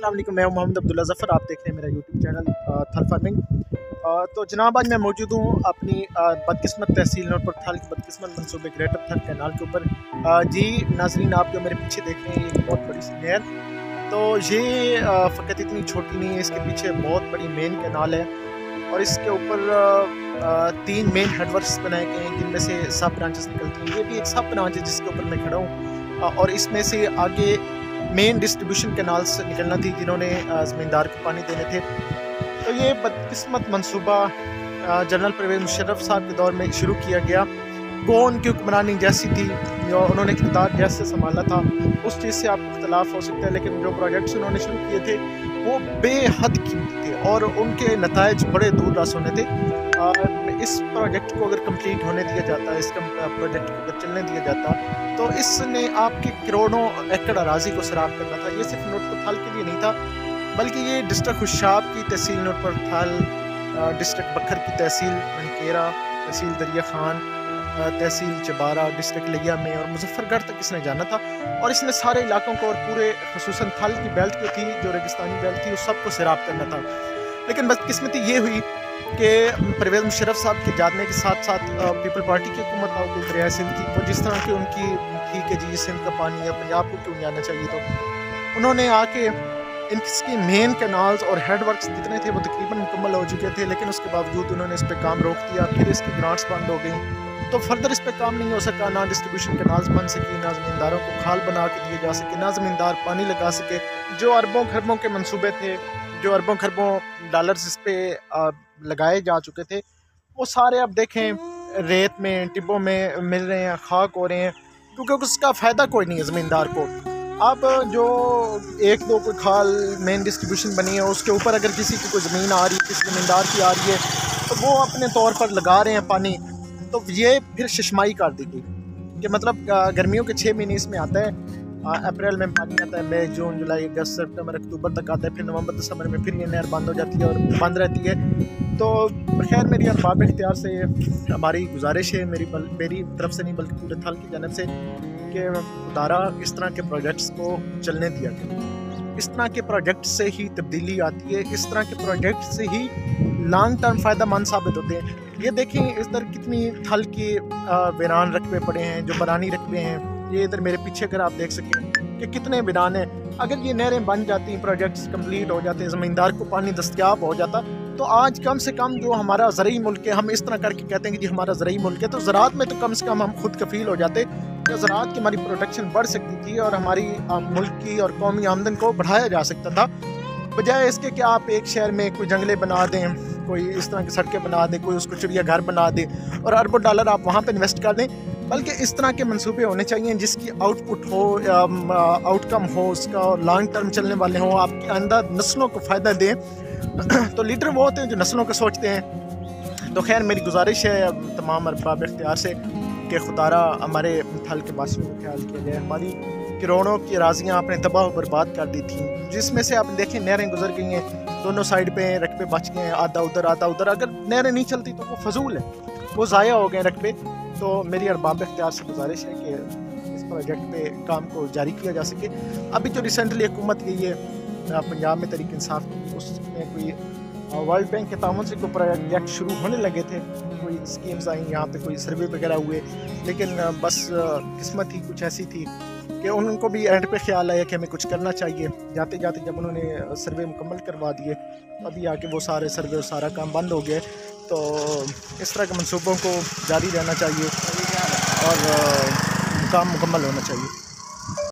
अस्सलाम वालेकुम, मैं हूं मोहम्मद अब्दुल्ला ज़फ़र। आप देख रहे हैं मेरा यूट्यूब चैनल थल फार्मिंग। तो जनाब आज मैं मौजूद हूं अपनी बदकिस्मत तहसील नूरपुर थल की बदकिस्मत मनसूबे ग्रेटर थल कैनाल के ऊपर। जी नाजरीन, आप जो मेरे पीछे देख रहे हैं ये बहुत बड़ी सी नहर, तो ये फ़कत इतनी छोटी नहीं है, इसके पीछे बहुत बड़ी मेन कैनाल है और इसके ऊपर 3 मेन हेडवर्क्स बनाए गए हैं जिनमें से सब ब्रांचेस निकलती हैं। ये भी एक सब ब्रांच है जिसके ऊपर मैं खड़ा हूँ और इसमें से आगे मेन डिस्ट्रीब्यूशन कैनाल्स निकलना थी जिन्होंने ज़मींदार को पानी देने थे। तो ये बदकिस्मत मंसूबा जनरल परवेज़ मुशर्रफ साहब के दौर में शुरू किया गया। वो उनकी हुक्मरानी जैसी थी, जो उन्होंने इक़्तिदार जैसे संभाला था उस चीज़ से आपको इख्तलाफ हो सकता है, लेकिन जो प्रोजेक्ट्स उन्होंने शुरू किए थे वो बेहद कीमती थे और उनके नताइज बड़े दूर रास होने थे। इस प्रोजेक्ट को अगर कंप्लीट होने दिया जाता, इस प्रोजेक्ट को अगर चलने दिया जाता तो इसने आपके करोड़ों एकड़ अराजी को सराब करना था। ये सिर्फ नूरपुर थल के लिए नहीं था, बल्कि ये डिस्ट्रिक्ट खुशाब की तहसील नूरपुर थल, डिस्ट्रिक्ट बखर की तहसील मनकेरा, तहसील दरिया खान, तहसील चबारा, डिस्ट्रिक्ट लिया में और मुजफ्फरगढ़ तक इसने जाना था। और इसने सारे इलाकों को और पूरे खसूसन थल की बेल्ट जो थी, जो रेगिस्तानी बेल्ट थी, उस सब को सैराब करना था। लेकिन बदकिस्मती ये हुई कि परवेज़ मुशर्रफ साहब के जाने के साथ साथ पीपल पार्टी की हुकूमत आ गई दरिया सिंध की। वो जिस तरह की उनकी थी कि जी सिंध का पानी है, पंजाब को क्यों नहीं आना चाहिए, तो उन्होंने आके इनकी मेन कैनाल्स और हेडवर्क्स जितने थे वो तकरीबन मुकम्मल हो चुके थे, लेकिन उसके बावजूद उन्होंने इस पर काम रोक दिया। फिर इसकी ग्रांट्स बंद हो गई, तो फर्दर इस पर काम नहीं हो सका। ना डिस्ट्रीब्यूशन कैनाल्स बन सकी, ना ज़मींदारों को खाल बना के दिए जा सके, ना ज़मींदार पानी लगा सके। जो अरबों खरबों के मंसूबे थे, जो अरबों खरबों डॉलर्स इस पर लगाए जा चुके थे, वो सारे अब देखें रेत में, टिब्बों में मिल रहे हैं, खाक हो रहे हैं, क्योंकि उसका फ़ायदा कोई नहीं है ज़मींदार को। अब जो 1-2 कोई खाल मेन डिस्ट्रीब्यूशन बनी है उसके ऊपर अगर किसी की कोई ज़मीन आ रही है, किसी ज़मींदार की आ रही है, तो वो अपने तौर पर लगा रहे हैं पानी। तो ये फिर शशमाई कर दी गई कि मतलब गर्मियों के 6 महीने इसमें आता है, अप्रैल में पानी आता है, मई जून जुलाई अगस्त सितंबर अक्टूबर तक आता है, फिर नवंबर दिसंबर में फिर ये नहर बंद हो जाती है और बंद रहती है। तो खैर मेरी अरबाब इख्तियार से हमारी गुजारिश है, मेरी तरफ से नहीं बल्कि पूरे थल की जानब से, कि खुदारा इस तरह के प्रोजेक्ट्स को चलने दिया गया। इस तरह के प्रोजेक्ट से ही तब्दीली आती है, इस तरह के प्रोजेक्ट से ही लॉन्ग टर्म फ़ायदा मंद साबित होते हैं। ये देखें इस तरह कितनी थल के वीरान रकबे पड़े हैं, जो बरानी रकबे हैं। ये इधर मेरे पीछे अगर आप देख सकें कि कितने वीरान हैं। अगर ये नहरें बन जाती, प्रोजेक्ट्स कंप्लीट हो जाते, ज़मींदार को पानी दस्तयाब हो जाता, तो आज कम से कम जो हमारा ज़रई मुल्क है, हम इस तरह करके कहते हैं कि जी हमारा ज़रई मुल्क है, तो ज़राअत में तो कम से कम हम खुद कफील हो जाते, तो ज़राअत की हमारी प्रोडक्शन बढ़ सकती थी और हमारी मुल्क की और कौमी आमदन को बढ़ाया जा सकता था। बजाय इसके कि आप एक शहर में कोई जंगले बना दें, कोई इस तरह की सड़कें बना दें, कोई उसको चिड़िया घर बना दें और अरबों डॉलर आप वहाँ पे इन्वेस्ट कर दें, बल्कि इस तरह के मंसूबे होने चाहिए जिसकी आउटपुट हो, आउटकम हो उसका, लॉन्ग टर्म चलने वाले हों, आपके अंदर नस्लों को फ़ायदा दें। तो लीडर वो होते हैं जो नस्लों को सोचते हैं। तो खैर मेरी गुजारिश है तमाम अरबाब इख्तियार से कि खुदारा हमारे थल के बासियों को ख्याल किया जाए। हमारी करोड़ों की राजियाँ आपने तबाह बर्बाद कर दी थी, जिसमें से आप देखें नहरें गुजर गई हैं, दोनों साइड पे रकबे बच गए हैं, आधा उधर आधा उधर। अगर नहरें नहीं चलती तो वो फजूल है, वो ज़ाया हो गए रकबे। तो मेरी अरबाब इख्तियार से गुजारिश है कि इस प्रोजेक्ट पे काम को जारी किया जा सके। अभी जो रिसेंटली हुकूमत गई है पंजाब में तहरीक इंसाफ की, उसमें कोई वर्ल्ड बैंक के ताउन से कोई प्रोजेक्ट शुरू होने लगे थे, कोई स्कीम्स आई, यहाँ पे कोई सर्वे वगैरह हुए, लेकिन बस किस्मत ही कुछ ऐसी थी कि उनको भी एंड पे ख्याल आया कि हमें कुछ करना चाहिए। जाते जाते जब उन्होंने सर्वे मुकम्मल करवा दिए, अभी आके वो सारे सर्वे और सारा काम बंद हो गए। तो इस तरह के मंसूबों को जारी रहना चाहिए और काम मुकम्मल होना चाहिए।